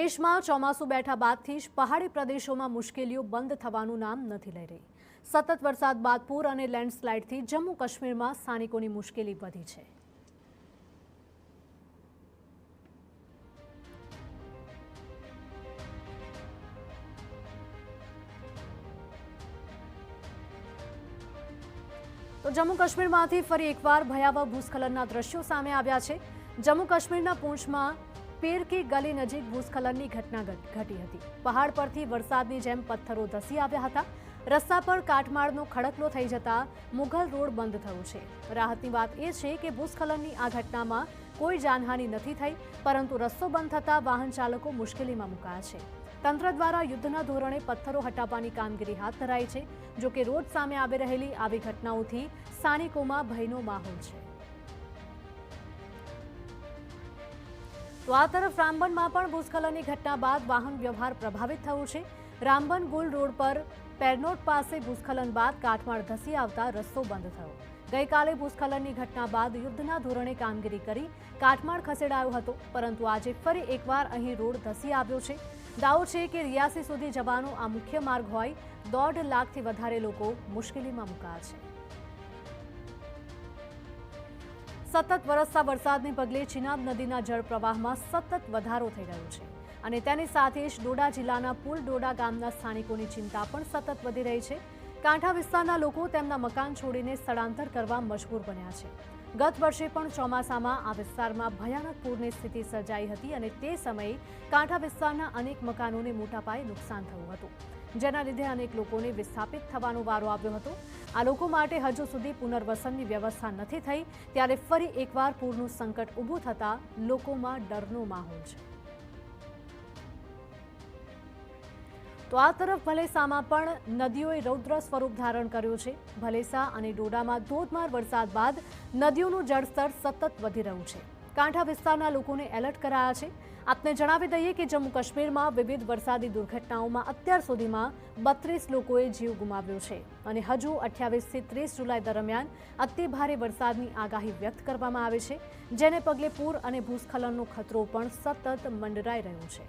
દેશમાં ચોમાસું બેઠા બાદથી જ પહાડી પ્રદેશોમાં મુશ્કેલીઓ બંધ થવાનું નામ નથી લઈ રહી। સતત વરસાદ બાદ પૂર અને લેન્ડસ્લાઇડથી જમ્મુ કાશ્મીરમાં સ્થાનિકોની મુશ્કેલી વધી છે। તો જમ્મુ કાશ્મીરમાંથી ફરી એકવાર ભયાવહ ભૂસ્ખલનના દ્રશ્યો સામે આવ્યા છે। જમ્મુ કાશ્મીરના પૂંછમાં पेर की गली नजीक भूस्खलनની घटना घटी હતી। पहाड़ परथी वरसादनी जेम पत्थरो धसी આવ્યા હતા। रस्ता पर काटमाळનો खड़कलो થઈ જતા મુઘલ रोड बंद થયો છે। રાહતની વાત એ છે કે ભૂસ્ખલનની આ ઘટનામાં કોઈ જાનહાનિ નથી થઈ, પરંતુ રસ્તો બંધ થતા વાહન ચાલકો મુશ્કેલીમાં મુકાયા છે। તંત્ર દ્વારા યુદ્ધના ધોરણે પથ્થરો હટાવવાની કામગીરી હાથ ધરાઈ છે। જો કે રોડ સામે આવી રહેલી આવી ઘટનાઓથી સ્થાનિકોમાં ભયનો માહોલ છે। तो आ तरफ रामबन में पण भूस्खलन की घटना बाद वाहन व्यवहार प्रभावित थयो छे। रामबन गुल रोड पर पेरनोट पासे भूस्खलन बाद काटमाळ धसी आवता रस्तो बंद थयो। गई काले भूस्खलन की घटना बाद युद्धना धोरणे कामगीरी करी काटमाळ खसेडायो हतो, परंतु आज फरी एकवार अहीं रोड धसी आव्यो छे। दावो छे कि रियासी सुधी जवानो आ मुख्य मार्ग होय 1.5 लाखथी वधारे लोको मुश्केलीमां मुकाया छे। सतत वरसता वरसादने पगले चिनाब नदीना जलप्रवाहमां सतत वधारो थई रह्यो छे अने तेनी साथे ज डोडा जिल्लाना पुल डोडा गामना स्थानिकोनी चिंता पण सतत वधी रही छे। कांठा विस्ताરના લોકો તેમના મકાન છોડીને સ્થળાંતર કરવા મજબૂર બન્યા છે। ગત વર્ષે પણ ચોમાસામાં આ વિસ્તારમાં ભયાનક પૂરની સ્થિતિ સર્જાઈ હતી અને તે સમયે કાંઠા વિસ્તારના અનેક મકાનોને મોટા પાયે નુકસાન થયું હતું, જેના લીધે અનેક લોકોને વિસ્થાપિત થવાનો વારો આવ્યો હતો। આ લોકો માટે હજુ સુધી પુનર્વસનની વ્યવસ્થા નથી થઈ, ત્યારે ફરી એકવાર પૂરનું સંકટ ઊભું થતા લોકોમાં ડરનો માહોલ છે। तो आ तरफ भलेसामां पण नदीओए रौद्र स्वरूप धारण कर्युं छे। भलेसा अने डोडामां धोधमार वरसाद बाद नदीओनुं जलस्तर सतत वधी रह्युं छे। कांठा विस्ताરના લોકોને એલર્ટ કરાયા છે। આપને જણાવી દઈએ કે જમ્મુ કાશ્મીરમાં વિવિધ વરસાદી દુર્ઘટનાઓમાં અત્યાર સુધીમાં 32 લોકોએ જીવ ગુમાવ્યો છે અને હજુ 28 થી 30 જુલાઈ દરમિયાન અતિ ભારે વરસાદની આગાહી વ્યક્ત કરવામાં આવી છે, જેને પગલે પૂર અને ભૂસ્ખલનનો ખતરો પણ સતત મંડરાઈ રહ્યો છે।